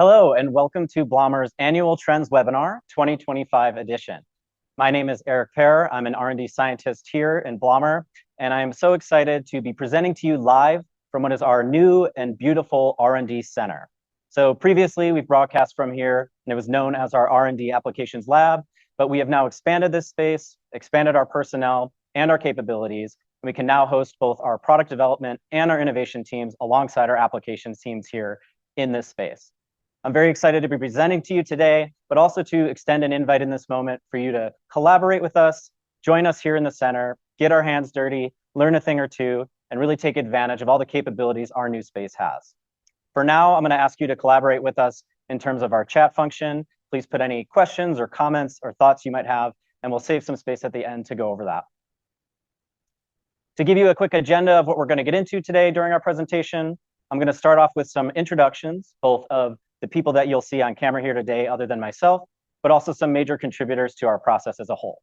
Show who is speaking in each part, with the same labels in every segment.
Speaker 1: Hello, and welcome to Blommer's annual Trends Webinar 2025 edition. My name is Eric Pear. I'm an R&D scientist here in Blommer, and I am so excited to be presenting to you live from what is our new and beautiful R&D Center. So previously, we've broadcast from here, and it was known as our R&D Applications Lab, but we have now expanded this space, expanded our personnel and our capabilities, and we can now host both our product development and our innovation teams alongside our applications teams here in this space. I'm very excited to be presenting to you today, but also to extend an invite in this moment for you to collaborate with us, join us here in the center, get our hands dirty, learn a thing or two, and really take advantage of all the capabilities our new space has. For now, I'm going to ask you to collaborate with us in terms of our chat function. Please put any questions or comments or thoughts you might have, and we'll save some space at the end to go over that. To give you a quick agenda of what we're going to get into today during our presentation, I'm going to start off with some introductions, both of the people that you'll see on camera here today other than myself, but also some major contributors to our process as a whole.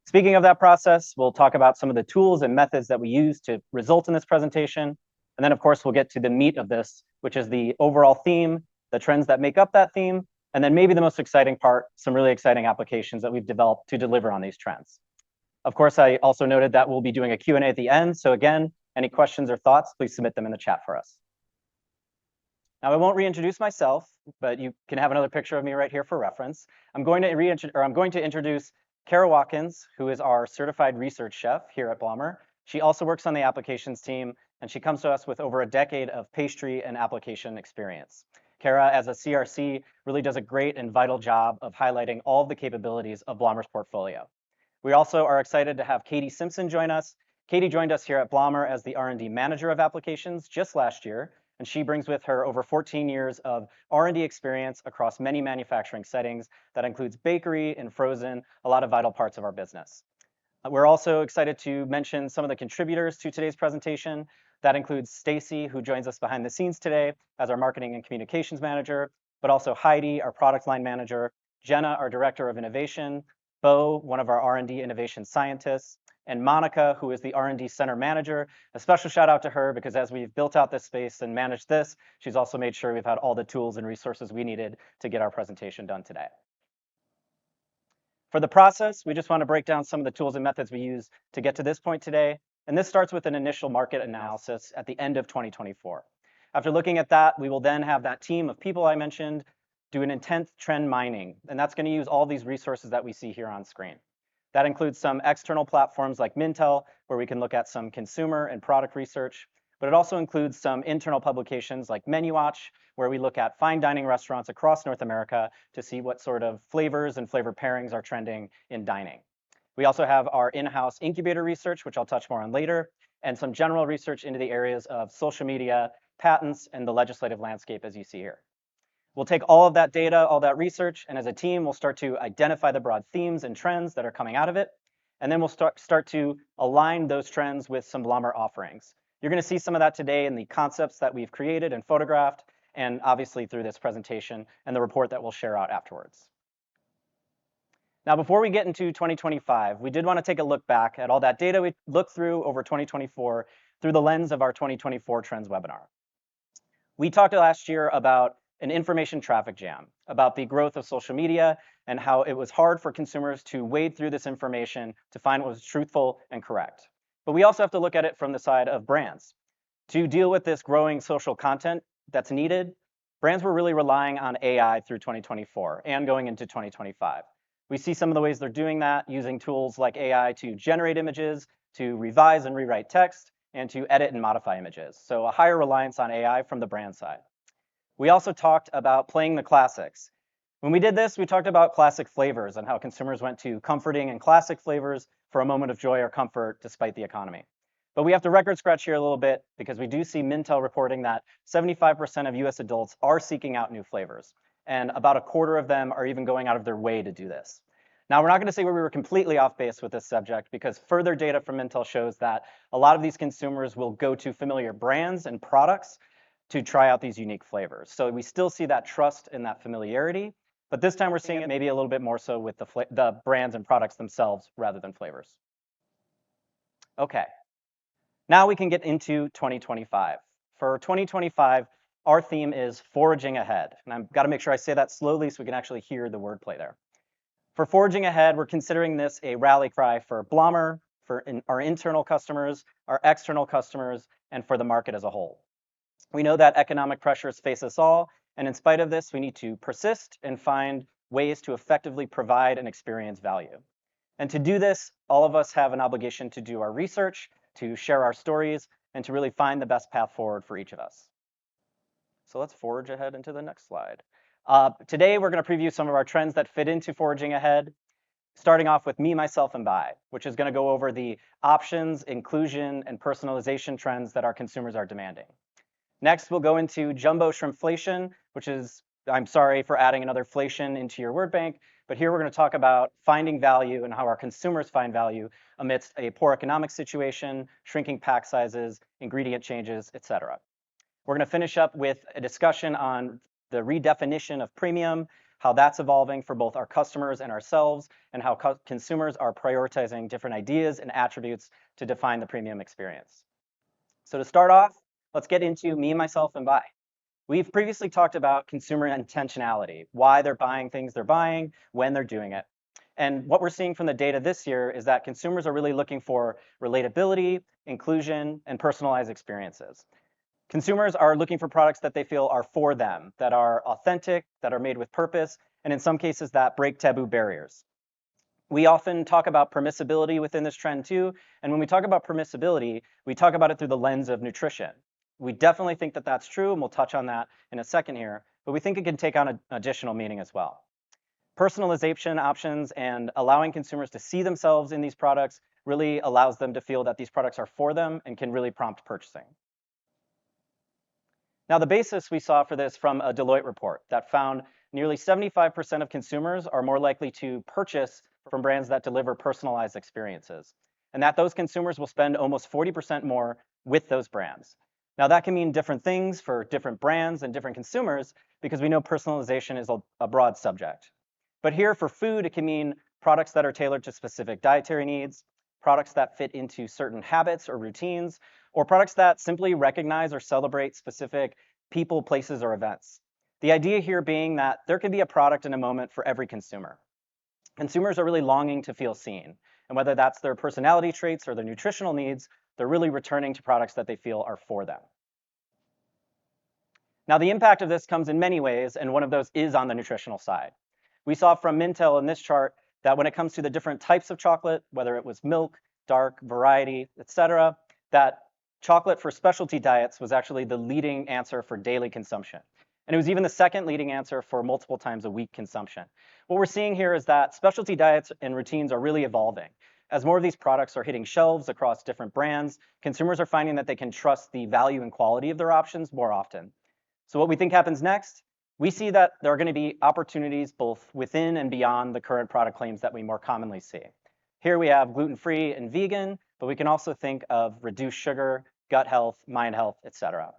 Speaker 1: Speaking of that process, we'll talk about some of the tools and methods that we use to result in this presentation. And then, of course, we'll get to the meat of this, which is the overall theme, the trends that make up that theme, and then maybe the most exciting part, some really exciting applications that we've developed to deliver on these trends. Of course, I also noted that we'll be doing a Q&A at the end. So again, any questions or thoughts, please submit them in the chat for us. Now, I won't reintroduce myself, but you can have another picture of me right here for reference. I'm going to introduce Kara Watkins, who is our certified research chef here at Blommer. She also works on the applications team, and she comes to us with over a decade of pastry and application experience. Kara, as a CRC, really does a great and vital job of highlighting all of the capabilities of Blommer's portfolio. We also are excited to have Katie Simpson join us. Katie joined us here at Blommer as the R&D manager of applications just last year, and she brings with her over 14 years of R&D experience across many manufacturing settings. That includes bakery and frozen, a lot of vital parts of our business. We're also excited to mention some of the contributors to today's presentation. That includes Stacy, who joins us behind the scenes today as our marketing and communications manager, but also Heidi, our product line manager, Jenna, our director of innovation, Bo, one of our R&D innovation scientists, and Monica, who is the R&D center manager. A special shout out to her because as we've built out this space and managed this, she's also made sure we've had all the tools and resources we needed to get our presentation done today. For the process, we just want to break down some of the tools and methods we use to get to this point today. And this starts with an initial market analysis at the end of 2024. After looking at that, we will then have that team of people I mentioned do an intense trend mining. And that's going to use all these resources that we see here on screen. That includes some external platforms like Mintel, where we can look at some consumer and product research, but it also includes some internal publications like MenuWatch, where we look at fine dining restaurants across North America to see what sort of flavors and flavor pairings are trending in dining. We also have our in-house incubator research, which I'll touch more on later, and some general research into the areas of social media, patents, and the legislative landscape, as you see here. We'll take all of that data, all that research, and as a team, we'll start to identify the broad themes and trends that are coming out of it. And then we'll start to align those trends with some Blommer offerings. You're going to see some of that today in the concepts that we've created and photographed, and obviously through this presentation and the report that we'll share out afterwards. Now, before we get into 2025, we did want to take a look back at all that data we looked through over 2024 through the lens of our 2024 Trends webinar. We talked last year about an information traffic jam, about the growth of social media and how it was hard for consumers to wade through this information to find what was truthful and correct. But we also have to look at it from the side of brands. To deal with this growing social content that's needed, brands were really relying on AI through 2024 and going into 2025. We see some of the ways they're doing that using tools like AI to generate images, to revise and rewrite text, and to edit and modify images. So a higher reliance on AI from the brand side. We also talked about playing the classics. When we did this, we talked about classic flavors and how consumers went to comforting and classic flavors for a moment of joy or comfort despite the economy. But we have to record scratch here a little bit because we do see Mintel reporting that 75% of US adults are seeking out new flavors, and about a quarter of them are even going out of their way to do this. Now, we're not going to say we were completely off base with this subject because further data from Mintel shows that a lot of these consumers will go to familiar brands and products to try out these unique flavors. So we still see that trust and that familiarity, but this time we're seeing it maybe a little bit more so with the brands and products themselves rather than flavors. Okay, now we can get into 2025. For 2025, Our theme is foraging ahead. And I've got to make sure I say that slowly so we can actually hear the wordplay there. For foraging ahead, we're considering this a rally cry for Blommer, for our internal customers, our external customers, and for the market as a whole. We know that economic pressures face us all, and in spite of this, we need to persist and find ways to effectively provide and experience value. And to do this, all of us have an obligation to do our research, to share our stories, and to really find the best path forward for each of us. So let's forge ahead into the next slide. Today, we're going to preview some of our trends that fit into foraging ahead, starting off with me, myself, and buy, which is going to go over the options, inclusion, and personalization trends that our consumers are demanding. Next, we'll go into jumbo shrimpflation, which is, I'm sorry for adding another flation into your word bank, but here we're going to talk about finding value and how our consumers find value amidst a poor economic situation, shrinking pack sizes, ingredient changes, etc. We're going to finish up with a discussion on the redefinition of premium, how that's evolving for both our customers and ourselves, and how consumers are prioritizing different ideas and attributes to define the premium experience. So to start off, let's get into me, myself, and buy. We've previously talked about consumer intentionality, why they're buying things they're buying, when they're doing it. And what we're seeing from the data this year is that consumers are really looking for relatability, inclusion, and personalized experiences. Consumers are looking for products that they feel are for them, that are authentic, that are made with purpose, and in some cases that break taboo barriers. We often talk about permissibility within this trend too, and when we talk about permissibility, we talk about it through the lens of nutrition. We definitely think that that's true, and we'll touch on that in a second here, but we think it can take on an additional meaning as well. Personalization options and allowing consumers to see themselves in these products really allows them to feel that these products are for them and can really prompt purchasing. Now, the basis we saw for this from a Deloitte report that found nearly 75% of consumers are more likely to purchase from brands that deliver personalized experiences, and that those consumers will spend almost 40% more with those brands. Now, that can mean different things for different brands and different consumers because we know personalization is a broad subject. But here for food, it can mean products that are tailored to specific dietary needs, products that fit into certain habits or routines, or products that simply recognize or celebrate specific people, places, or events. The idea here being that there can be a product in a moment for every consumer. Consumers are really longing to feel seen, and whether that's their personality traits or their nutritional needs, they're really returning to products that they feel are for them. Now, the impact of this comes in many ways, and one of those is on the nutritional side. We saw from Mintel in this chart that when it comes to the different types of chocolate, whether it was milk, dark, variety, etc., that chocolate for specialty diets was actually the leading answer for daily consumption. And it was even the second leading answer for multiple times a week consumption. What we're seeing here is that specialty diets and routines are really evolving. As more of these products are hitting shelves across different brands, consumers are finding that they can trust the value and quality of their options more often. So what we think happens next, we see that there are going to be opportunities both within and beyond the current product claims that we more commonly see. Here we have gluten-free and vegan, but we can also think of reduced sugar, gut health, mind health, etc.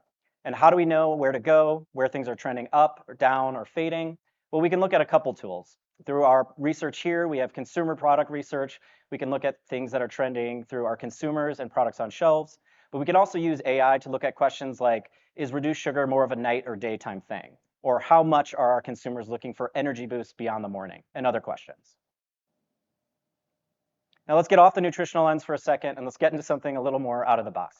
Speaker 1: And how do we know where to go, where things are trending up or down or fading? Well, we can look at a couple tools. Through our research here, we have consumer product research. We can look at things that are trending through our consumers and products on shelves. But we can also use AI to look at questions like, is reduced sugar more of a night or daytime thing? Or how much are our consumers looking for energy boosts beyond the morning? And other questions. Now let's get off the nutritional lens for a second and let's get into something a little more out of the box.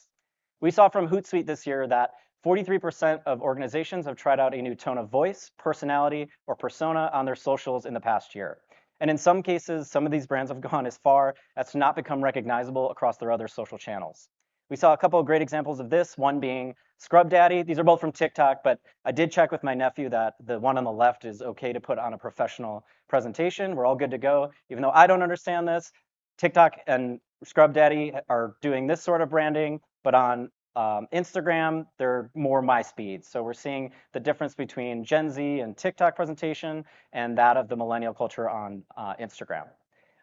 Speaker 1: We saw from Hootsuite this year that 43% of organizations have tried out a new tone of voice, personality, or persona on their socials in the past year. And in some cases, some of these brands have gone as far as to not become recognizable across their other social channels. We saw a couple of great examples of this, one being Scrub Daddy. These are both from TikTok, but I did check with my nephew that the one on the left is okay to put on a professional presentation. We're all good to go. Even though I don't understand this, TikTok and Scrub Daddy are doing this sort of branding, but on Instagram, they're more my speed. So we're seeing the difference between Gen Z and TikTok presentation and that of the millennial culture on Instagram.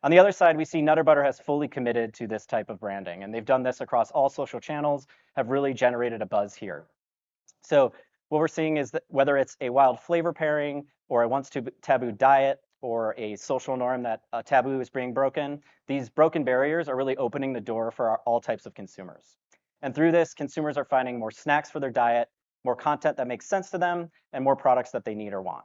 Speaker 1: On the other side, we see Nutter Butter has fully committed to this type of branding, and they've done this across all social channels, have really generated a buzz here. So what we're seeing is that whether it's a wild flavor pairing or a once taboo diet or a social norm that a taboo is being broken, these broken barriers are really opening the door for all types of consumers. And through this, consumers are finding more snacks for their diet, more content that makes sense to them, and more products that they need or want.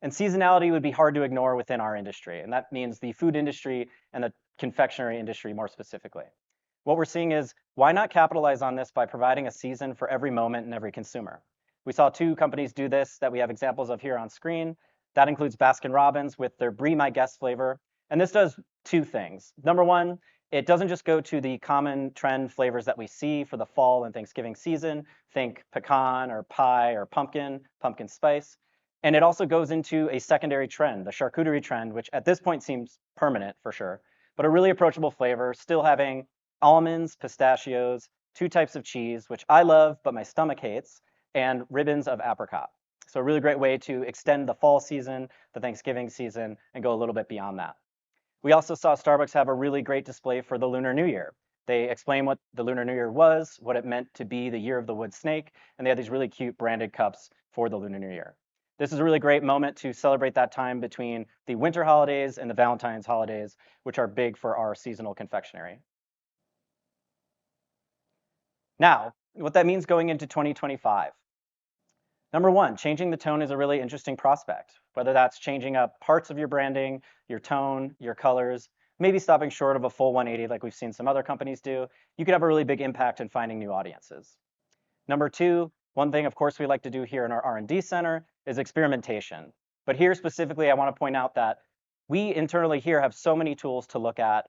Speaker 1: And seasonality would be hard to ignore within our industry, and that means the food industry and the confectionery industry more specifically. What we're seeing is, why not capitalize on this by providing a season for every moment and every consumer? We saw two companies do this that we have examples of here on screen. That includes Baskin-Robbins with their Brie My Guest flavor. And this does two things. Number one, it doesn't just go to the common trend flavors that we see for the fall and Thanksgiving season. Think pecan or pie or pumpkin spice. And it also goes into a secondary trend, the charcuterie trend, which at this point seems permanent for sure, but a really approachable flavor, still having almonds, pistachios, two types of cheese, which I love, but my stomach hates, and ribbons of apricot. So a really great way to extend the fall season, the Thanksgiving season, and go a little bit beyond that. We also saw Starbucks have a really great display for the Lunar New Year. They explained what the Lunar New Year was, what it meant to be the year of the wood snake, and they had these really cute branded cups for the Lunar New Year. This is a really great moment to celebrate that time between the winter holidays and the Valentine's holidays, which are big for our seasonal confectionery. Now, what that means going into 2025. Number one, changing the tone is a really interesting prospect, whether that's changing up parts of your branding, your tone, your colors, maybe stopping short of a full 180 like we've seen some other companies do. You could have a really big impact in finding new audiences. Number two, one thing, of course, we like to do here in our R&D center is experimentation. But here specifically, I want to point out that we internally here have so many tools to look at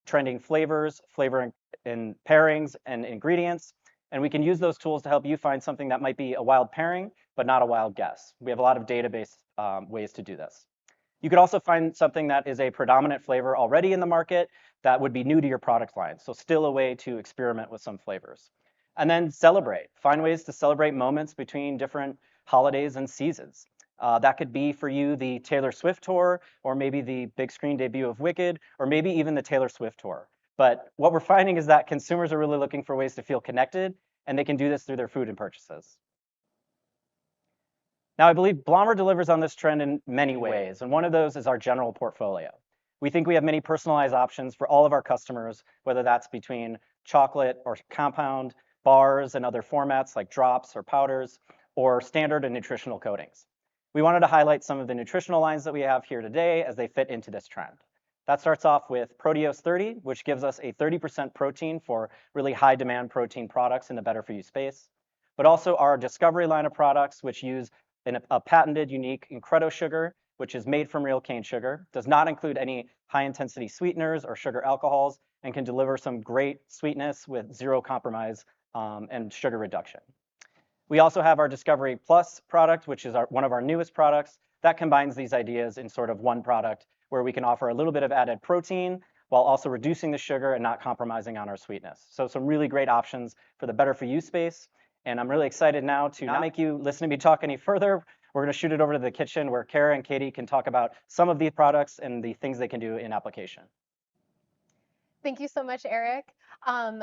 Speaker 1: trending flavors, flavor and pairings and ingredients, and we can use those tools to help you find something that might be a wild pairing, but not a wild guess. We have a lot of database ways to do this. You could also find something that is a predominant flavor already in the market that would be new to your product line. So still a way to experiment with some flavors. And then celebrate. Find ways to celebrate moments between different holidays and seasons. That could be for you the Taylor Swift tour, or maybe the big screen debut of Wicked, or maybe even the Taylor Swift tour. But what we're finding is that consumers are really looking for ways to feel connected, and they can do this through their food and purchases. Now, I believe Blommer delivers on this trend in many ways, and one of those is our general portfolio. We think we have many personalized options for all of our customers, whether that's between chocolate or compound, bars and other formats like drops or powders, or standard and nutritional coatings. We wanted to highlight some of the nutritional lines that we have here today as they fit into this trend. That starts off with Proteose 30, which gives us a 30% protein for really high demand protein products in the better for you space, but also our Discovery line of products, which use a patented unique Incredo sugar, which is made from real cane sugar, does not include any high intensity sweeteners or sugar alcohols, and can deliver some great sweetness with zero compromise and sugar reduction. We also have our Discovery Plus product, which is one of our newest products that combines these ideas in sort of one product where we can offer a little bit of added protein while also reducing the sugar and not compromising on our sweetness. So some really great options for the better for you space. And I'm really excited now to not make you listen to me talk any further. We're going to shoot it over to the kitchen where Kara and Katie can talk about some of these products and the things they can do in application.
Speaker 2: Thank you so much, Eric.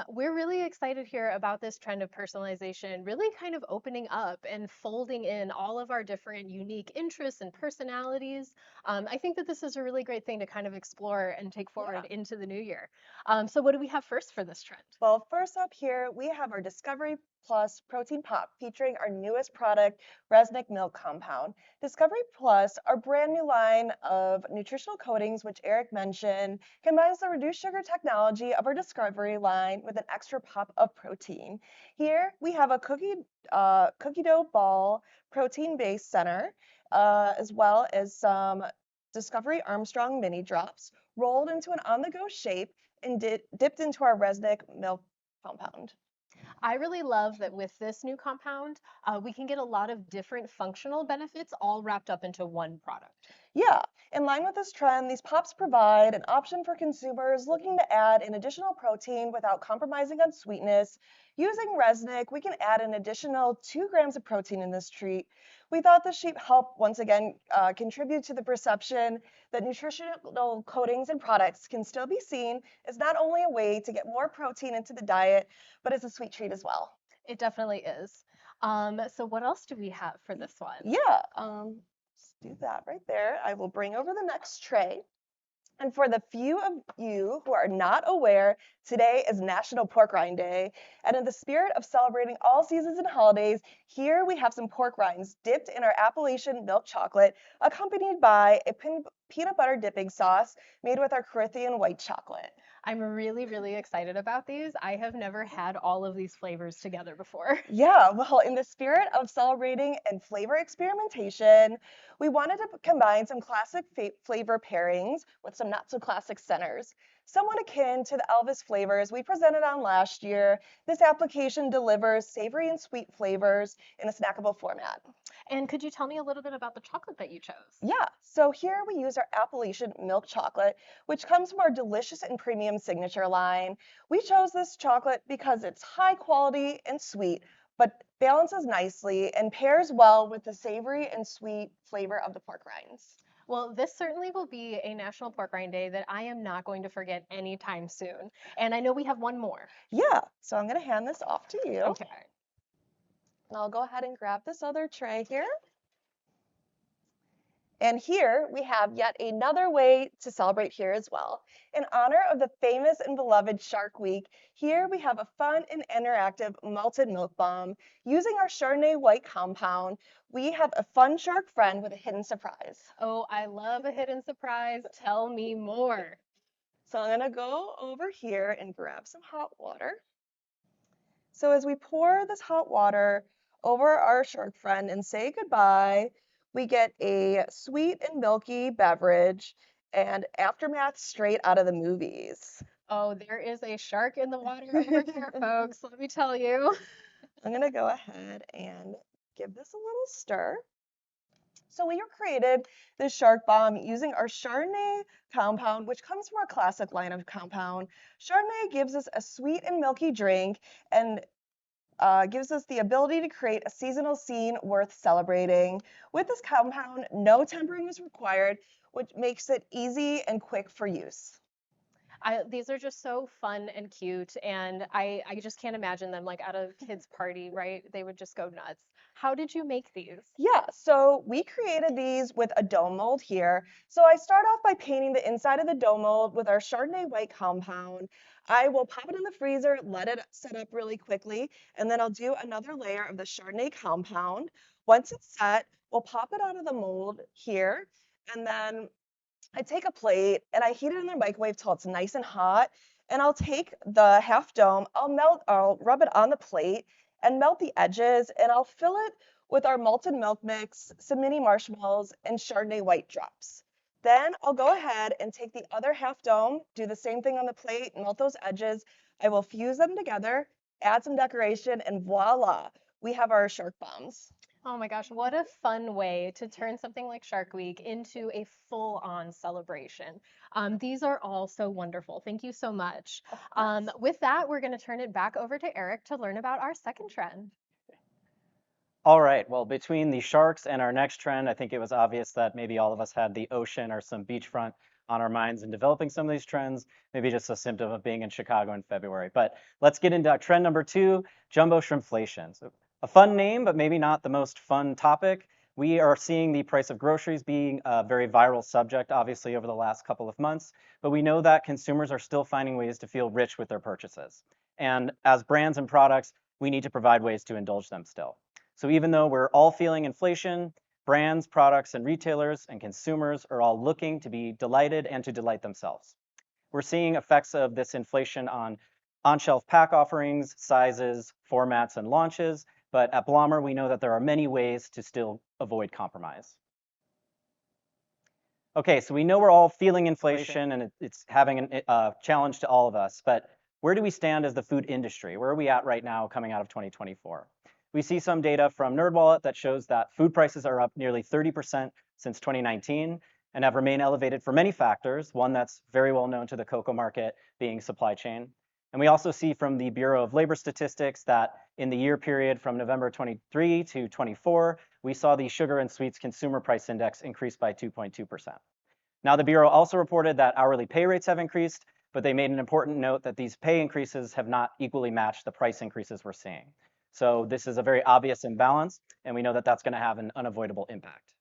Speaker 2: We're really excited here about this trend of personalization, really kind of opening up and folding in all of our different unique interests and personalities. I think that this is a really great thing to kind of explore and take forward into the new year. So what do we have first for this trend?
Speaker 3: Well, first up here, we have our Discovery Plus Protein Pop featuring our newest product, Resnick Milk Compound. Discovery Plus, our brand new line of nutritional coatings, which Eric mentioned, combines the reduced sugar technology of our Discovery line with an extra pop of protein. Here, we have a cookie dough ball protein-based center, as well as some Discovery Armstrong mini drops rolled into an on-the-go shape and dipped into our Resnick milk compound.
Speaker 2: I really love that with this new compound, we can get a lot of different functional benefits all wrapped up into one product.
Speaker 3: Yeah, in line with this trend, these pops provide an option for consumers looking to add an additional protein without compromising on sweetness. Using Resnick, we can add an additional 2 grams of protein in this treat. We thought this shape helped once again contribute to the perception that nutritional coatings and products can still be seen as not only a way to get more protein into the diet, but as a sweet treat as well.
Speaker 2: It definitely is. So what else do we have for this one?
Speaker 3: Yeah, let's do that right there. I will bring over the next tray. And for the few of you who are not aware, today is National Pork Rind Day. And in the spirit of celebrating all seasons and holidays, here we have some pork rinds dipped in our Appalachian milk chocolate, accompanied by a peanut butter dipping sauce made with our Carinthian white chocolate.
Speaker 2: I'm really, really excited about these. I have never had all of these flavors together before.
Speaker 3: Yeah, well, in the spirit of celebrating and flavor experimentation, we wanted to combine some classic flavor pairings with some not so classic centers. Somewhat akin to the Elvis flavors we presented on last year, this application delivers savory and sweet flavors in a snackable format.
Speaker 2: And could you tell me a little bit about the chocolate that you chose?
Speaker 3: Yeah, so here we use our Appalachian milk chocolate, which comes from our delicious and premium signature line. We chose this chocolate because it's high quality and sweet, but balances nicely and pairs well with the savory and sweet flavor of the pork rinds.
Speaker 2: Well, this certainly will be a National Pork Rind Day that I am not going to forget anytime soon. And I know we have one more.
Speaker 3: Yeah, so I'm gonna hand this off to you.
Speaker 2: Okay.
Speaker 3: And I'll go ahead and grab this other tray here. And here we have yet another way to celebrate here as well. In honor of the famous and beloved Shark Week, here we have a fun and interactive malted milk bomb. Using our Chardonnay white compound, we have a fun shark friend with a hidden surprise.
Speaker 2: Oh, I love a hidden surprise. Tell me more.
Speaker 3: So I'm gonna go over here and grab some hot water. So as we pour this hot water over our shark friend and say goodbye, we get a sweet and milky beverage and aftermath straight out of the movies.
Speaker 2: Oh, there is a shark in the water over here, folks. Let me tell you.
Speaker 3: I'm gonna go ahead and give this a little stir. So we created this shark bomb using our Chardonnay compound, which comes from our classic line of compound. Chardonnay gives us a sweet and milky drink and gives us the ability to create a seasonal scene worth celebrating. With this compound, no tempering is required, which makes it easy and quick for use.
Speaker 2: These are just so fun and cute, and I just can't imagine them like at a kid's party, right? They would just go nuts. How did you make these?
Speaker 3: Yeah, so we created these with a dough mold here. So I start off by painting the inside of the dough mold with our Chardonnay white compound. I will pop it in the freezer, let it set up really quickly, and then I'll do another layer of the Chardonnay compound. Once it's set, we'll pop it out of the mold here, and then I take a plate and I heat it in the microwave till it's nice and hot. And I'll take the half dome, I'll rub it on the plate and melt the edges, and I'll fill it with our malted milk mix, some mini marshmallows, and Chardonnay white drops. Then I'll go ahead and take the other half dome, do the same thing on the plate, melt those edges. I will fuse them together, add some decoration, and voila, we have our shark bombs.
Speaker 2: Oh my gosh, what a fun way to turn something like Shark Week into a full-on celebration. These are all so wonderful. Thank you so much.
Speaker 3: Of course.
Speaker 2: With that, we're going to turn it back over to Eric to learn about our second trend.
Speaker 1: All right, well, between the sharks and our next trend, I think it was obvious that maybe all of us had the ocean or some beachfront on our minds in developing some of these trends, maybe just a symptom of being in Chicago in February. But let's get into trend number 2, jumbo shrimpflation. So a fun name, but maybe not the most fun topic. We are seeing the price of groceries being a very viral subject, obviously, over the last couple of months, but we know that consumers are still finding ways to feel rich with their purchases. And as brands and products, we need to provide ways to indulge them still. So even though we're all feeling inflation, brands, products, and retailers and consumers are all looking to be delighted and to delight themselves. We're seeing effects of this inflation on on-shelf pack offerings, sizes, formats, and launches, but at Blommer, we know that there are many ways to still avoid compromise. Okay, so we know we're all feeling inflation and it's having a challenge to all of us, but where do we stand as the food industry? Where are we at right now coming out of 2024? We see some data from NerdWallet that shows that food prices are up nearly 30% since 2019 and have remained elevated for many factors, one that's very well known to the cocoa market being supply chain. And we also see from the Bureau of Labor Statistics that in the year period from November 23 to 24, we saw the sugar and sweets consumer price index increase by 2.2%. Now, the Bureau also reported that hourly pay rates have increased, but they made an important note that these pay increases have not equally matched the price increases we're seeing. So this is a very obvious imbalance, and we know that that's going to have an unavoidable impact.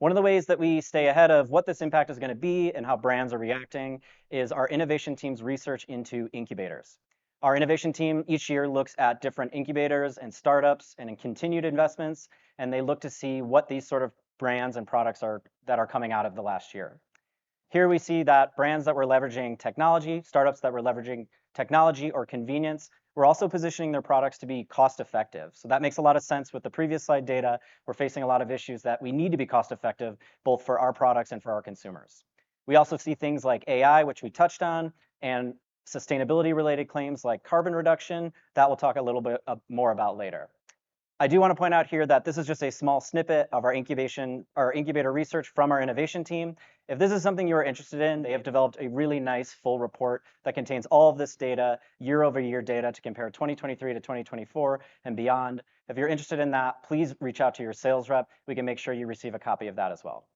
Speaker 1: One of the ways that we stay ahead of what this impact is going to be and how brands are reacting is our innovation team's research into incubators. Our innovation team each year looks at different incubators and startups and in continued investments, and they look to see what these sort of brands and products are that are coming out of the last year. Here we see that brands that were leveraging technology, startups that were leveraging technology or convenience, were also positioning their products to be cost effective. So that makes a lot of sense with the previous slide data. We're facing a lot of issues that we need to be cost effective, both for our products and for our consumers. We also see things like AI, which we touched on, and sustainability related claims like carbon reduction that we'll talk a little bit more about later. I do want to point out here that this is just a small snippet of our incubator research from our innovation team. If this is something you are interested in, they have developed a really nice full report that contains all of this data, year-over-year data to compare 2023 to 2024 and beyond. If you're interested in that, please reach out to your sales rep. We can make sure you receive a copy of that as well.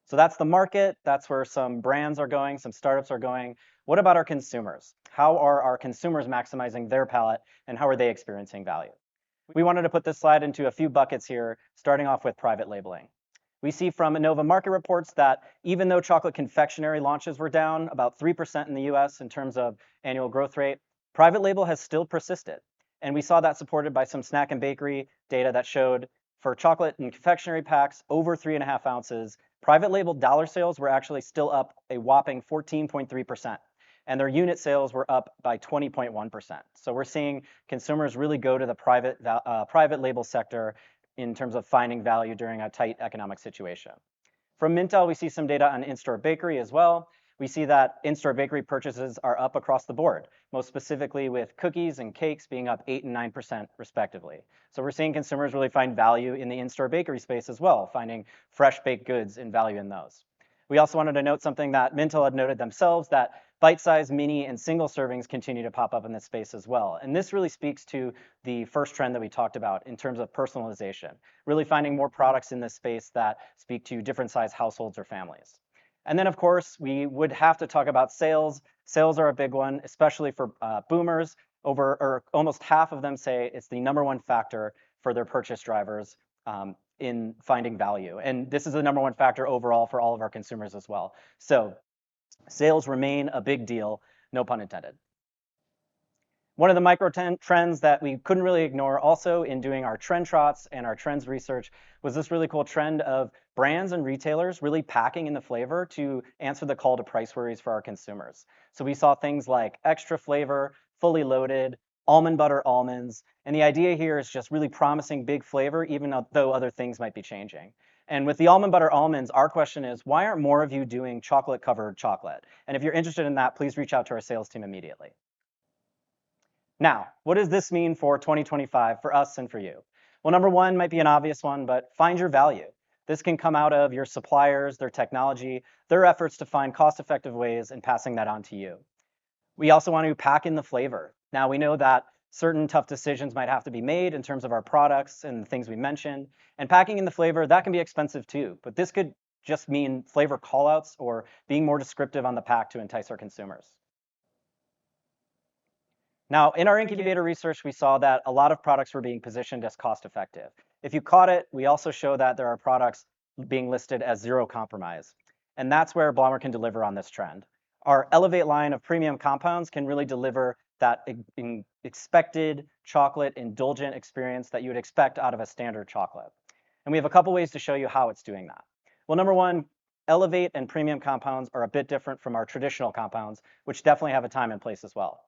Speaker 1: So that's the market. That's where some brands are going, some startups are going. What about our consumers? How are our consumers maximizing their palate, and how are they experiencing value? We wanted to put this slide into a few buckets here, starting off with private labeling. We see from Innova market reports that even though chocolate confectionery launches were down about 3% in the US in terms of annual growth rate, private label has still persisted. And we saw that supported by some snack and bakery data that showed for chocolate and confectionery packs over 3.5 ounces, private label dollar sales were actually still up a whopping 14.3%. And their unit sales were up by 20.1%. So we're seeing consumers really go to the private label sector in terms of finding value during a tight economic situation. From Mintel, we see some data on in-store bakery as well. We see that in-store bakery purchases are up across the board, most specifically with cookies and cakes being up 8 and 9% respectively. So we're seeing consumers really find value in the in-store bakery space as well, finding fresh baked goods and value in those. We also wanted to note something that Mintel had noted themselves, that bite-sized, mini, and single servings continue to pop up in this space as well. And this really speaks to the first trend that we talked about in terms of personalization, really finding more products in this space that speak to different size households or families. And then, of course, we would have to talk about sales. Sales are a big one, especially for boomers. Almost half of them say it's the #1 factor for their purchase drivers in finding value. And this is the #1 factor overall for all of our consumers as well. So sales remain a big deal, no pun intended. One of the micro trends that we couldn't really ignore also in doing our trend trots and our trends research was this really cool trend of brands and retailers really packing in the flavor to answer the call to price worries for our consumers. So we saw things like extra flavor, fully loaded, almond butter almonds. And the idea here is just really promising big flavor, even though other things might be changing. And with the almond butter almonds, our question is, why aren't more of you doing chocolate covered chocolate? And if you're interested in that, please reach out to our sales team immediately. Now, what does this mean for 2025 for us and for you? Well, #1 might be an obvious one, but find your value. This can come out of your suppliers, their technology, their efforts to find cost-effective ways and passing that on to you. We also want to pack in the flavor. Now, we know that certain tough decisions might have to be made in terms of our products and the things we mentioned. And packing in the flavor, that can be expensive too. But this could just mean flavor callouts or being more descriptive on the pack to entice our consumers. Now, in our incubator research, we saw that a lot of products were being positioned as cost effective. If you caught it, we also show that there are products being listed as zero compromise. And that's where Blommer can deliver on this trend. Our Elevate line of premium compounds can really deliver that expected chocolate indulgent experience that you would expect out of a standard chocolate. And we have a couple ways to show you how it's doing that. Well, #1, Elevate and premium compounds are a bit different from our traditional compounds, which definitely have a time and place as well.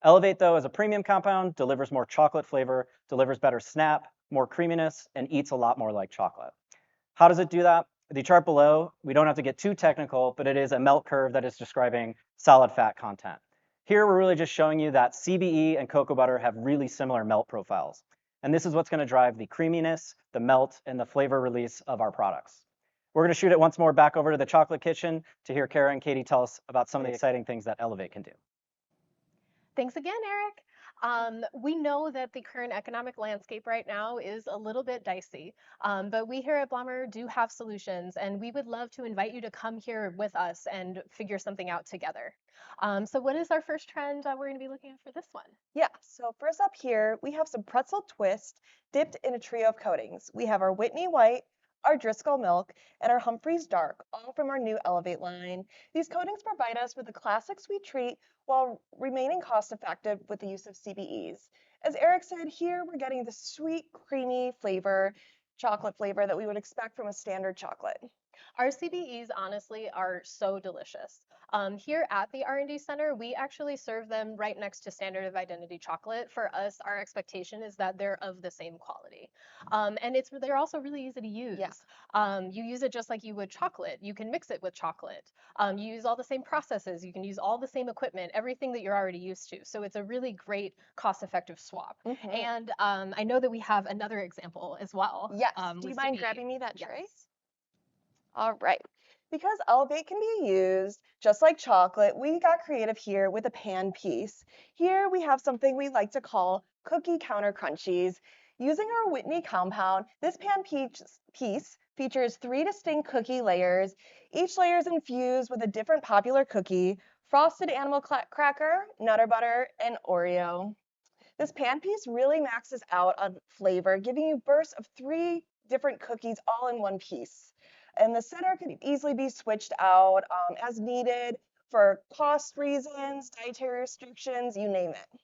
Speaker 1: Elevate, though, as a premium compound, delivers more chocolate flavor, delivers better snap, more creaminess, and eats a lot more like chocolate. How does it do that? The chart below, we don't have to get too technical, but it is a melt curve that is describing solid fat content. Here, we're really just showing you that CBE and cocoa butter have really similar melt profiles. And this is what's going to drive the creaminess, the melt, and the flavor release of our products. We're going to shoot it once more back over to the chocolate kitchen to hear Kara and Katie tell us about some of the exciting things that Elevate can do.
Speaker 2: Thanks again, Eric. We know that the current economic landscape right now is a little bit dicey, but we here at Blommer do have solutions, and we would love to invite you to come here with us and figure something out together. So what is our first trend we're going to be looking at for this one?
Speaker 3: Yeah, so first up here, we have some pretzel twist dipped in a trio of coatings. We have our Whitney White, our Driscoll Milk, and our Humphreys Dark, all from our new Elevate line. These coatings provide us with a classic sweet treat while remaining cost effective with the use of CBEs. As Eric said, here we're getting the sweet, creamy flavor, chocolate flavor that we would expect from a standard chocolate.
Speaker 2: Our CBEs honestly are so delicious. Here at the R&D Center, we actually serve them right next to standard of identity chocolate. For us, our expectation is that they're of the same quality. And they're also really easy to use.
Speaker 3: Yeah.
Speaker 2: You use it just like you would chocolate. You can mix it with chocolate. You use all the same processes. You can use all the same equipment, everything that you're already used to. So it's a really great cost-effective swap.
Speaker 3: Mhm.
Speaker 2: And I know that we have another example as well.
Speaker 3: Yes. Do you
Speaker 2: with
Speaker 3: mind
Speaker 2: CBE.
Speaker 3: grabbing me that tray?
Speaker 2: Yes.
Speaker 3: All right. Because Elevate can be used just like chocolate, we got creative here with a pan piece. Here we have something we like to call cookie counter crunchies. Using our Whitney compound, this piece features 3 distinct cookie layers. Each layer is infused with a different popular cookie, frosted animal cracker, Nutter Butter, and Oreo. This pan piece really maxes out on flavor, giving you bursts of 3 different cookies all in one piece. And the center can easily be switched out as needed for cost reasons, dietary restrictions, you name it.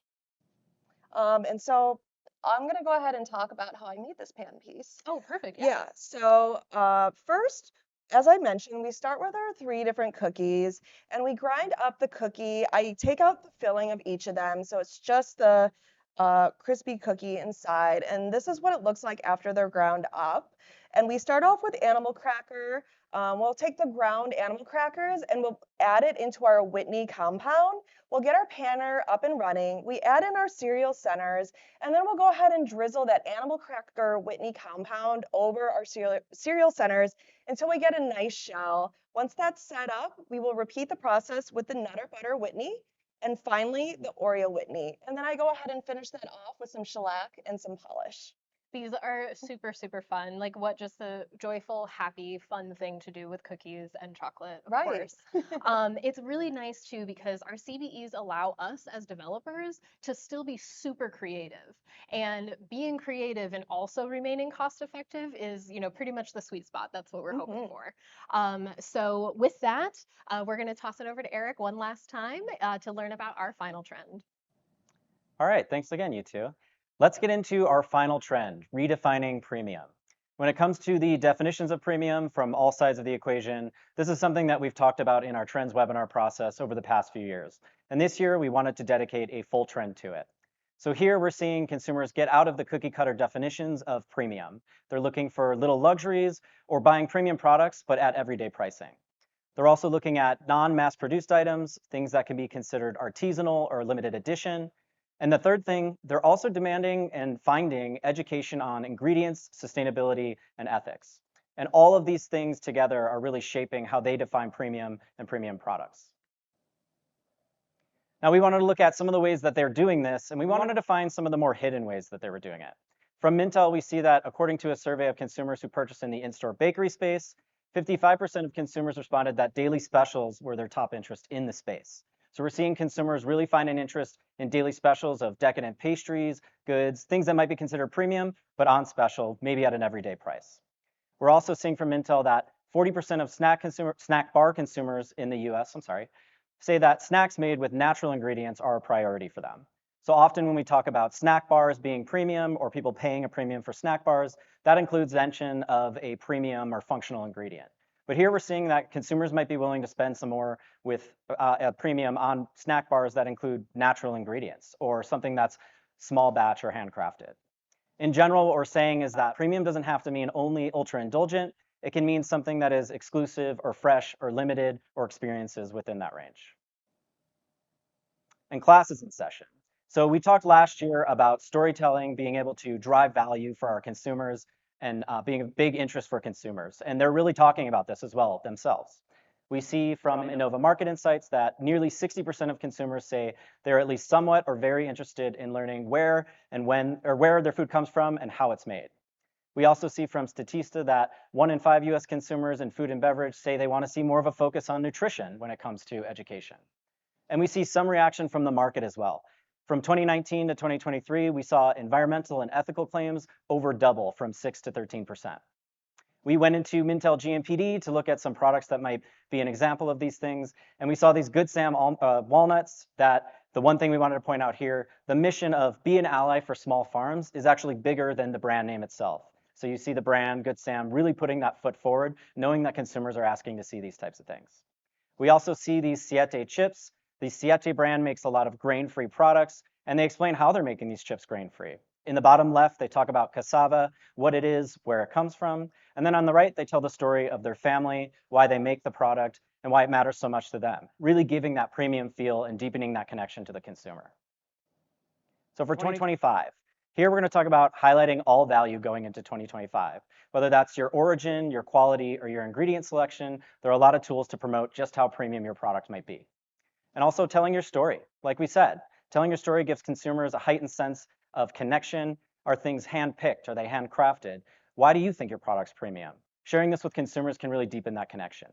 Speaker 3: And so I'm going to go ahead and talk about how I made this pan piece.
Speaker 2: Oh, perfect.
Speaker 3: Yeah, so first, as I mentioned, we start with our 3 different cookies and we grind up the cookie. I take out the filling of each of them, so it's just the crispy cookie inside. And this is what it looks like after they're ground up. And we start off with animal cracker. We'll take the ground animal crackers and we'll add it into our Whitney compound. We'll get our panner up and running. We add in our cereal centers, and then we'll go ahead and drizzle that animal cracker Whitney compound over our cereal centers until we get a nice shell. Once that's set up, we will repeat the process with the Nutter Butter Whitney and finally the Oreo Whitney. And then I go ahead and finish that off with some shellac and some polish.
Speaker 2: These are super, super fun. Like, what just a joyful, happy, fun thing to do with cookies and chocolate, of
Speaker 3: Right.
Speaker 2: course. It's really nice too because our CBEs allow us as developers to still be super creative. And being creative and also remaining cost effective is, pretty much the sweet spot. That's what we're hoping for. So with that, we're going to toss it over to Eric one last time to learn about our final trend.
Speaker 1: All right, thanks again, you two. Let's get into our final trend, redefining premium. When it comes to the definitions of premium from all sides of the equation, this is something that we've talked about in our trends webinar process over the past few years. And this year, we wanted to dedicate a full trend to it. So here we're seeing consumers get out of the cookie cutter definitions of premium. They're looking for little luxuries or buying premium products, but at everyday pricing. They're also looking at non-mass produced items, things that can be considered artisanal or limited edition. And the third thing, they're also demanding and finding education on ingredients, sustainability, and ethics. And all of these things together are really shaping how they define premium and premium products. Now, we wanted to look at some of the ways that they're doing this, and we wanted to find some of the more hidden ways that they were doing it. From Mintel, we see that according to a survey of consumers who purchase in the in-store bakery space, 55% of consumers responded that daily specials were their top interest in the space. So we're seeing consumers really find an interest in daily specials of decadent pastries, goods, things that might be considered premium, but on special, maybe at an everyday price. We're also seeing from Intel that 40% of snack bar consumers in the US, say that snacks made with natural ingredients are a priority for them. So often when we talk about snack bars being premium or people paying a premium for snack bars, that includes mention of a premium or functional ingredient. But here we're seeing that consumers might be willing to spend some more with a premium on snack bars that include natural ingredients or something that's small batch or handcrafted. In general, what we're saying is that premium doesn't have to mean only ultra indulgent. It can mean something that is exclusive or fresh or limited or experiences within that range. And class is in session. So we talked last year about storytelling being able to drive value for our consumers and being a big interest for consumers. And they're really talking about this as well themselves. We see from Innova Market Insights that nearly 60% of consumers say they're at least somewhat or very interested in learning where and when, or where their food comes from and how it's made. We also see from Statista that 1 in 5 US consumers in food and beverage say they want to see more of a focus on nutrition when it comes to education. And we see some reaction from the market as well. From 2019 to 2023, we saw environmental and ethical claims over double from 6 to 13%. We went into Mintel GMPD to look at some products that might be an example of these things, and we saw these Good Sam walnuts that the one thing we wanted to point out here, the mission of be an ally for small farms is actually bigger than the brand name itself. So you see the brand Good Sam really putting that foot forward, knowing that consumers are asking to see these types of things. We also see these Siete chips. The Siete brand makes a lot of grain-free products, and they explain how they're making these chips grain-free. In the bottom left, they talk about cassava, what it is, where it comes from. And then on the right, they tell the story of their family, why they make the product, and why it matters so much to them, really giving that premium feel and deepening that connection to the consumer. So for 2025, here we're going to talk about highlighting all value going into 2025. Whether that's your origin, your quality, or your ingredient selection, there are a lot of tools to promote just how premium your product might be. And also telling your story. Like we said, telling your story gives consumers a heightened sense of connection. Are things hand-picked? Are they handcrafted? Why do you think your product's premium? Sharing this with consumers can really deepen that connection.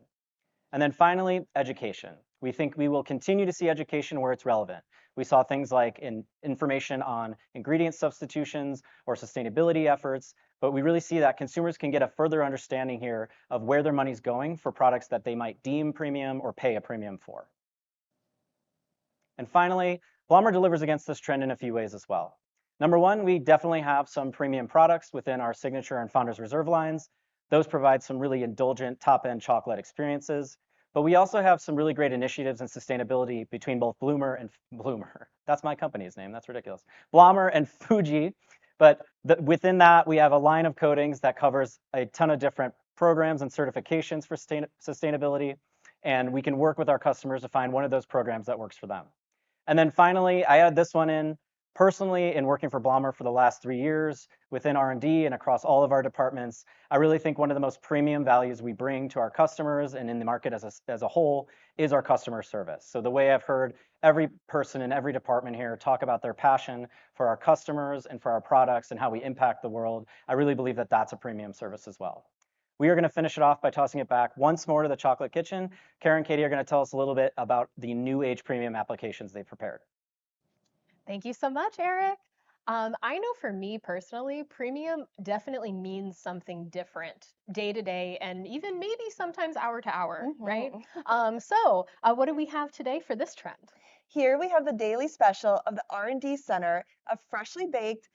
Speaker 1: And then finally, education. We think we will continue to see education where it's relevant. We saw things like information on ingredient substitutions or sustainability efforts, but we really see that consumers can get a further understanding here of where their money's going for products that they might deem premium or pay a premium for. And finally, Blommer delivers against this trend in a few ways as well. Number one, we definitely have some premium products within our Signature and Founders Reserve lines. Those provide some really indulgent top-end chocolate experiences. But we also have some really great initiatives in sustainability between both Bloomer, that's my company's name, that's ridiculous, Blommer and Fuji. But within that, we have a line of coatings that covers a ton of different programs and certifications for sustainability. And we can work with our customers to find one of those programs that works for them. And then finally, I added this one in personally in working for Blommer for the last 3 years within R&D and across all of our departments. I really think one of the most premium values we bring to our customers and in the market as a whole is our customer service. So the way I've heard every person in every department here talk about their passion for our customers and for our products and how we impact the world, I really believe that that's a premium service as well. We are going to finish it off by tossing it back once more to the Chocolate Kitchen. Kara and Katie are going to tell us a little bit about the new age premium applications they've prepared.
Speaker 2: Thank you so much, Eric. I know for me personally, premium definitely means something different day to day and even maybe sometimes hour to hour, right? So what do we have today for this trend?
Speaker 3: Here we have the daily special of the R&D Center of freshly baked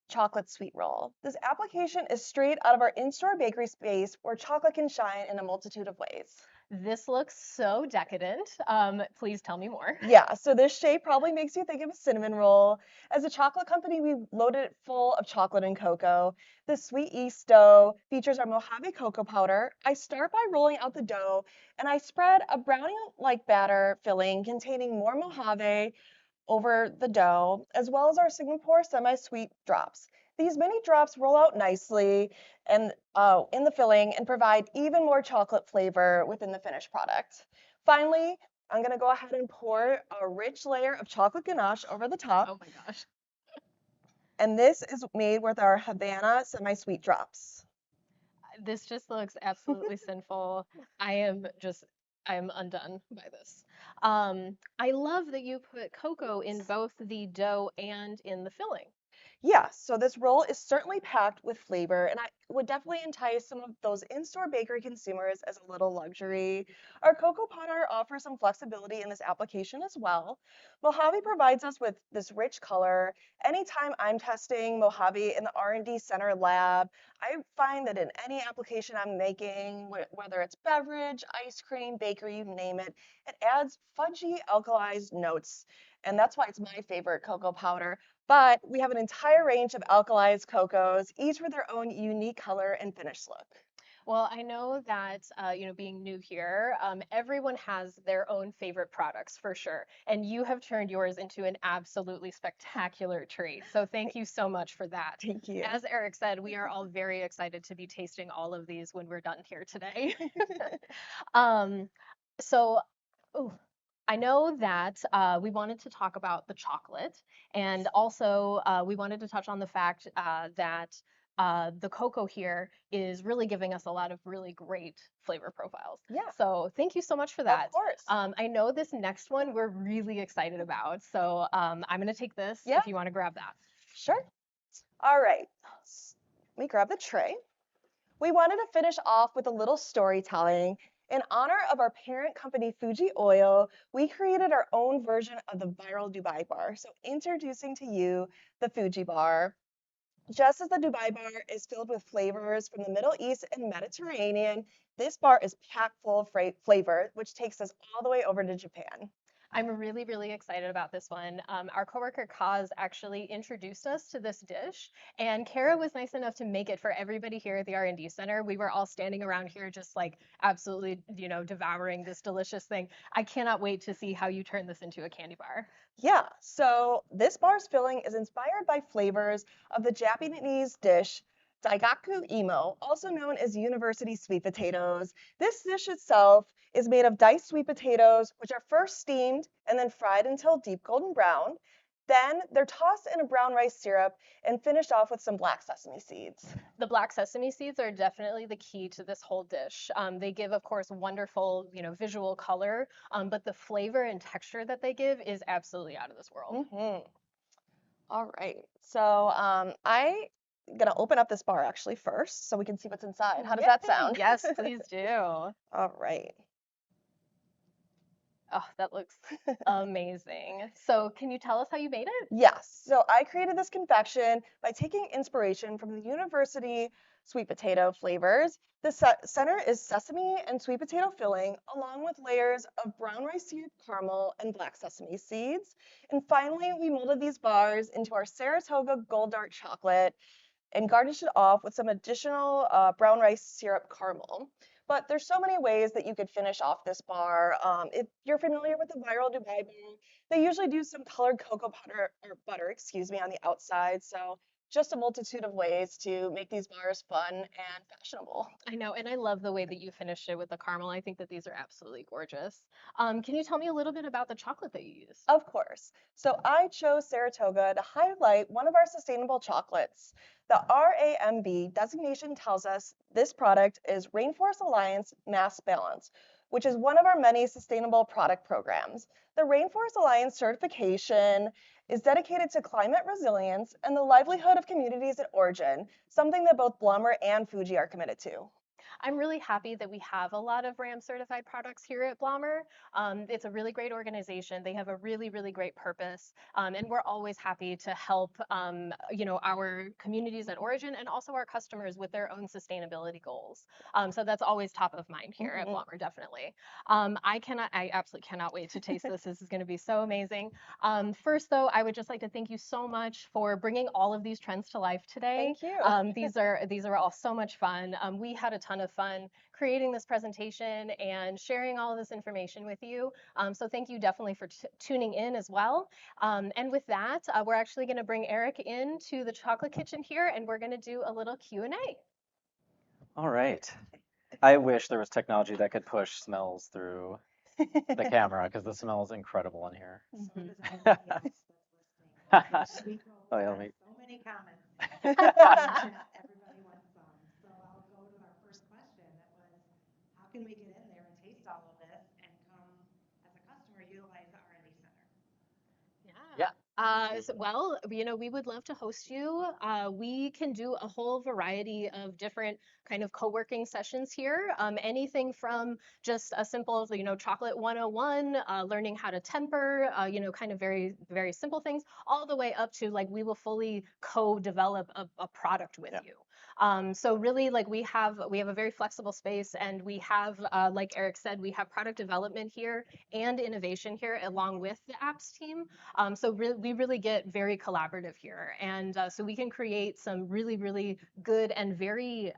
Speaker 3: chocolate sweet roll. This application is straight out of our in-store bakery space where chocolate can shine in a multitude of ways.
Speaker 2: This looks so decadent. Please tell me more.
Speaker 3: Yeah, so this shape probably makes you think of a cinnamon roll. As a chocolate company, we loaded it full of chocolate and cocoa. The sweet yeast dough features our Mojave cocoa powder. I start by rolling out the dough and I spread a brownie-like batter filling containing more Mojave over the dough, as well as our Singapore semi-sweet drops. These mini drops roll out nicely and in the filling and provide even more chocolate flavor within the finished product. Finally, I'm gonna go ahead and pour a rich layer of chocolate ganache over the top.
Speaker 2: Oh my gosh.
Speaker 3: And this is made with our Havana semi-sweet drops.
Speaker 2: This just looks absolutely sinful. I am undone by this. I love that you put cocoa in both the dough and in the filling.
Speaker 3: Yeah, so this roll is certainly packed with flavor, and I would definitely entice some of those in-store bakery consumers as a little luxury. Our cocoa powder offers some flexibility in this application as well. Mojave provides us with this rich color. Anytime I'm testing Mojave in the R&D Center lab, I find that in any application I'm making, whether it's beverage, ice cream, bakery, you name it, it adds fudgy alkalized notes. And that's why it's my favorite cocoa powder. But we have an entire range of alkalized cocos, each with their own unique color and finish look.
Speaker 2: Well, I know that, being new here, everyone has their own favorite products for sure. And you have turned yours into an absolutely spectacular treat. So thank you so much for that.
Speaker 3: Thank you.
Speaker 2: As Eric said, we are all very excited to be tasting all of these when we're done here today. um, so, ooh, I know that we wanted to talk about the chocolate, and also we wanted to touch on the fact that the cocoa here is really giving us a lot of really great flavor profiles.
Speaker 3: Yeah.
Speaker 2: So thank you so much for that.
Speaker 3: Of course.
Speaker 2: I know this next one we're really excited about. So I'm going to take this
Speaker 3: Yeah.
Speaker 2: if you want to grab that.
Speaker 3: Sure. All right. Let me grab the tray. We wanted to finish off with a little storytelling. In honor of our parent company, Fuji Oil, we created our own version of the viral Dubai bar. So, introducing to you the Fuji bar. Just as the Dubai bar is filled with flavors from the Middle East and Mediterranean, this bar is packed full of flavor, which takes us all the way over to Japan.
Speaker 2: I'm really, really excited about this one. Our coworker Kaz actually introduced us to this dish, and Kara was nice enough to make it for everybody here at the R&D Center. We were all standing around here just like absolutely, devouring this delicious thing. I cannot wait to see how you turn this into a candy bar.
Speaker 3: Yeah, so this bar's filling is inspired by flavors of the Japanese dish Daigaku Imo, also known as university sweet potatoes. This dish itself is made of diced sweet potatoes, which are first steamed and then fried until deep golden brown. Then they're tossed in a brown rice syrup and finished off with some black sesame seeds.
Speaker 2: The black sesame seeds are definitely the key to this whole dish. They give, of course, wonderful, visual color, but the flavor and texture that they give is absolutely out of this world.
Speaker 3: Hmm. All right, so I gonna open up this bar actually first so we can see what's inside. How does that
Speaker 2: Yay!
Speaker 3: sound?
Speaker 2: Yes, please do.
Speaker 3: All right.
Speaker 2: Oh, that looks amazing. So, can you tell us how you made it?
Speaker 3: Yes, so I created this confection by taking inspiration from the university sweet potato flavors. The center is sesame and sweet potato filling, along with layers of brown rice syrup caramel and black sesame seeds. And finally, we molded these bars into our Saratoga Gold Dark chocolate and garnish it off with some additional brown rice syrup caramel. But there's so many ways that you could finish off this bar. If you're familiar with the viral Dubai bar, they usually do some colored cocoa butter or butter, excuse me, on the outside. So just a multitude of ways to make these bars fun and fashionable.
Speaker 2: I know, and I love the way that you finished it with the caramel. I think that these are absolutely gorgeous. Can you tell me a little bit about the chocolate that you used?
Speaker 3: Of course. So I chose Saratoga to highlight one of our sustainable chocolates. The RAM designation tells us this product is Rainforest Alliance Mass Balance, which is one of our many sustainable product programs. The Rainforest Alliance certification is dedicated to climate resilience and the livelihood of communities at origin, something that both Blommer and Fuji are committed to.
Speaker 2: I'm really happy that we have a lot of RAM certified products here at Blommer. It's a really great organization. They have a really, really great purpose. And we're always happy to help, our communities at origin and also our customers with their own sustainability goals. So that's always top of mind here at Blommer, definitely. I absolutely cannot wait to taste this. This is going to be so amazing. First, though, I would just like to thank you so much for bringing all of these trends to life today.
Speaker 3: Thank you.
Speaker 2: These are all so much fun. We had a ton of fun creating this presentation and sharing all of this information with you. So thank you definitely for tuning in as well. And with that, we're actually going to bring Eric into the chocolate kitchen here, and we're going to do a little Q&A.
Speaker 1: All right. I wish there was technology that could push smells through the camera because the smell is incredible in here. Oh, yeah, let me.
Speaker 4: So many comments. Everybody wants some. So I'll go to our first question that was, how can we get in there and taste all of this and come as a customer utilize the R&D Center?
Speaker 2: Yeah. Well, we would love to host you. We can do a whole variety of different kind of co-working sessions here. Anything from just a simple, chocolate 101, learning how to temper, kind of very, very simple things, all the way up to like we will fully co-develop a product with you. So really, like we have a very flexible space, and we have, like Eric said, we have product development here and innovation here along with the apps team. So we really get very collaborative here, and so we can create some really, really good and very,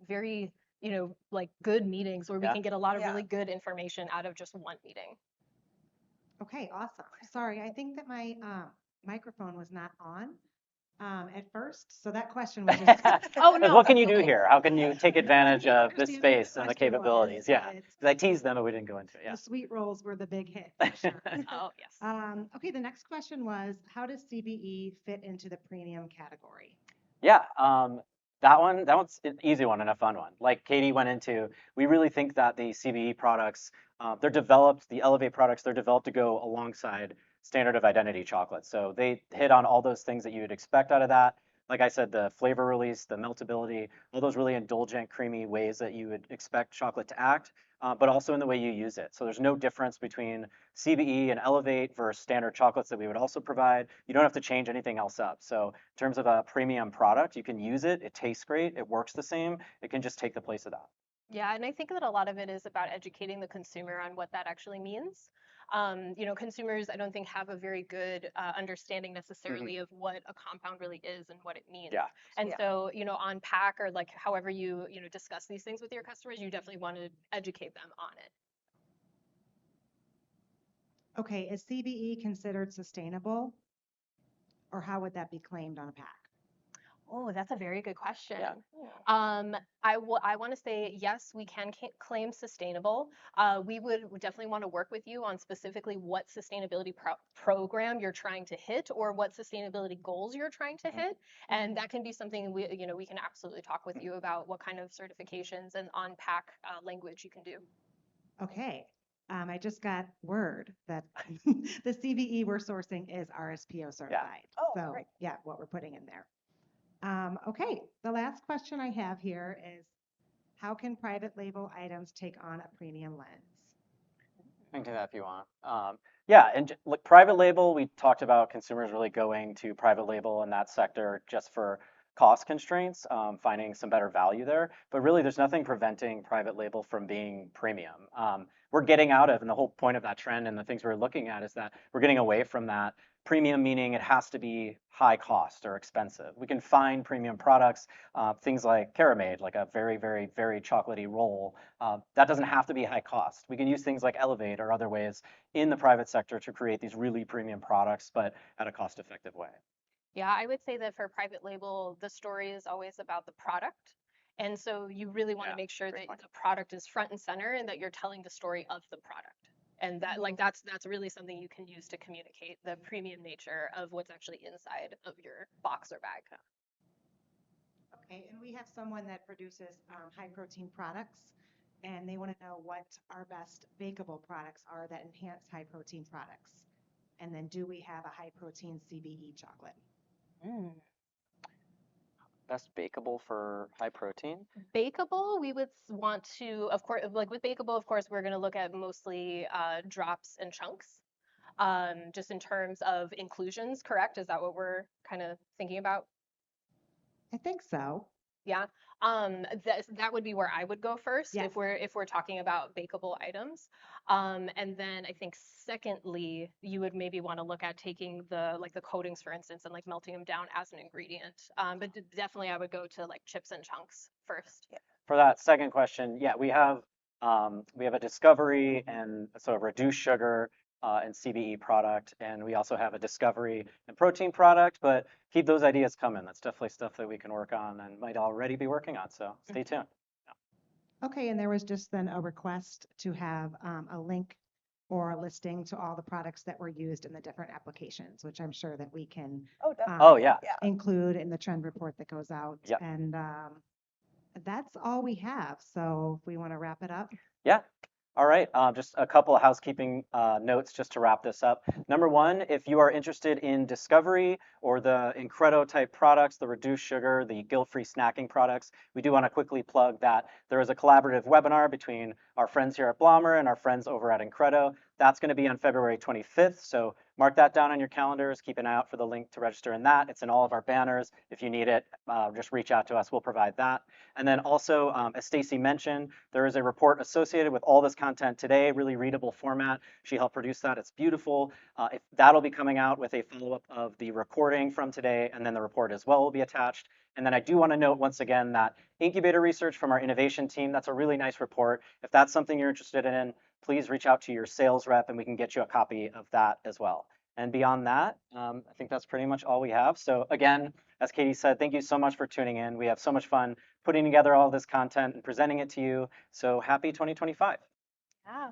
Speaker 2: very, like good meetings where we
Speaker 1: Yeah.
Speaker 2: can get a lot of
Speaker 3: Yeah.
Speaker 2: really good information out of just one meeting.
Speaker 4: Okay, awesome. Sorry, I think that my microphone was not on at first. So that question was just.
Speaker 2: Oh,
Speaker 1: Because
Speaker 2: no.
Speaker 1: what can you do here? How can you take advantage of this
Speaker 4: understand what the
Speaker 1: space and the
Speaker 4: question was,
Speaker 1: capabilities? Yeah,
Speaker 4: but
Speaker 1: because I teased them, but we didn't go into it. Yeah.
Speaker 4: The sweet rolls were the big hit, for sure.
Speaker 2: Oh, yes.
Speaker 4: Okay, the next question was, how does CBE fit into the premium category?
Speaker 1: Yeah, that one's an easy one and a fun one. Like Katie went into, we really think that the CBE products, they're developed, the Elevate products, they're developed to go alongside standard of identity chocolate. So they hit on all those things that you would expect out of that. like I said, the flavor release, the meltability, all those really indulgent, creamy ways that you would expect chocolate to act, but also in the way you use it. So there's no difference between CBE and Elevate versus standard chocolates that we would also provide. You don't have to change anything else up. So in terms of a premium product, you can use it. It tastes great. It works the same. It can just take the place of that.
Speaker 2: Yeah, and I think that a lot of it is about educating the consumer on what that actually means. Consumers, I don't think, have a very good understanding
Speaker 1: Hmm.
Speaker 2: necessarily of what a compound really is and what it means.
Speaker 1: Yeah.
Speaker 2: And
Speaker 3: Yeah.
Speaker 2: so, on pack or like however you discuss these things with your customers, you definitely want to educate them on it.
Speaker 4: Okay, is CBE considered sustainable, or how would that be claimed on a pack?
Speaker 2: Oh, that's a very good question.
Speaker 1: Yeah.
Speaker 2: I want to say yes, we can claim sustainable. We would definitely want to work with you on specifically what sustainability program you're trying to hit or what sustainability goals you're trying to hit, and that can be something we can absolutely talk with you about what kind of certifications and on pack language you can do.
Speaker 4: Okay, I just got word that the CBE we're sourcing is RSPO
Speaker 1: Yeah.
Speaker 4: certified.
Speaker 3: Oh,
Speaker 4: So
Speaker 3: great.
Speaker 4: yeah, what we're putting in there. Okay, the last question I have here is how can private label items take on a premium lens?
Speaker 1: I can do that if you want. Yeah, and like private label, we talked about consumers really going to private label in that sector just for cost constraints, finding some better value there. But really, there's nothing preventing private label from being premium. We're getting out of, and the whole point of that trend and the things we're looking at is that we're getting away from that premium, meaning it has to be high cost or expensive. We can find premium products, things like Caramade, like a very, very, very chocolatey roll that doesn't have to be high cost. We can use things like Elevate or other ways in the private sector to create these really premium products, but at a cost-effective way.
Speaker 2: Yeah, I would say that for private label, the story is always about the product. And so you really want to
Speaker 1: Yeah,
Speaker 2: make sure
Speaker 1: great
Speaker 2: that
Speaker 1: point.
Speaker 2: the product is front and center and that you're telling the story of the product. And that like that's really something you can use to communicate the premium nature of what's actually inside of your box or bag.
Speaker 4: Okay, and we have someone that produces high protein products, and they want to know what our best bakeable products are that enhance high protein products. And then do we have a high protein CBE chocolate?
Speaker 1: Mm. Best bakeable for high protein?
Speaker 2: Bakeable, we would want to, of course, like with bakeable, of course, we're going to look at mostly drops and chunks, just in terms of inclusions, correct? Is that what we're kind of thinking about?
Speaker 4: I think so.
Speaker 2: Yeah. That would be where I would go first
Speaker 4: Yes.
Speaker 2: if we're talking about bakeable items. And then I think secondly, you would maybe want to look at taking the coatings, for instance, and like melting them down as an ingredient. But definitely I would go to like chips and chunks first.
Speaker 1: For that second question, yeah, we have a discovery and so a reduced sugar and CBE product, and we also have a discovery and protein product. But keep those ideas coming. That's definitely stuff that we can work on and might already be working on. So stay tuned.
Speaker 4: Okay, and there was just then a request to have a link or a listing to all the products that were used in the different applications, which I'm sure that we can
Speaker 3: Oh, definitely.
Speaker 1: Oh yeah,
Speaker 3: Yeah.
Speaker 4: include in the trend report that goes out.
Speaker 1: yep,
Speaker 4: And that's all we have. So if we want to wrap it up.
Speaker 1: yeah. All right, just a couple of housekeeping notes just to wrap this up. Number one, if you are interested in discovery or the Incredo type products, the reduced sugar, the guilt-free snacking products, we do want to quickly plug that there is a collaborative webinar between our friends here at Blommer and our friends over at Incredo. That's going to be on February 25th, so mark that down on your calendars. Keep an eye out for the link to register in that. It's in all of our banners. If you need it, just reach out to us. We'll provide that. And then also, as Stacy mentioned, there is a report associated with all this content today, really readable format. She helped produce that. It's beautiful. That'll be coming out with a follow-up of the recording from today, and then the report as well will be attached. And then I do want to note once again that incubator research from our innovation team, that's a really nice report. If that's something you're interested in, please reach out to your sales rep and we can get you a copy of that as well. And beyond that, I think that's pretty much all we have. So again, as Katie said, thank you so much for tuning in. We have so much fun putting together all this content and presenting it to you. So happy 2025.
Speaker 2: Yeah.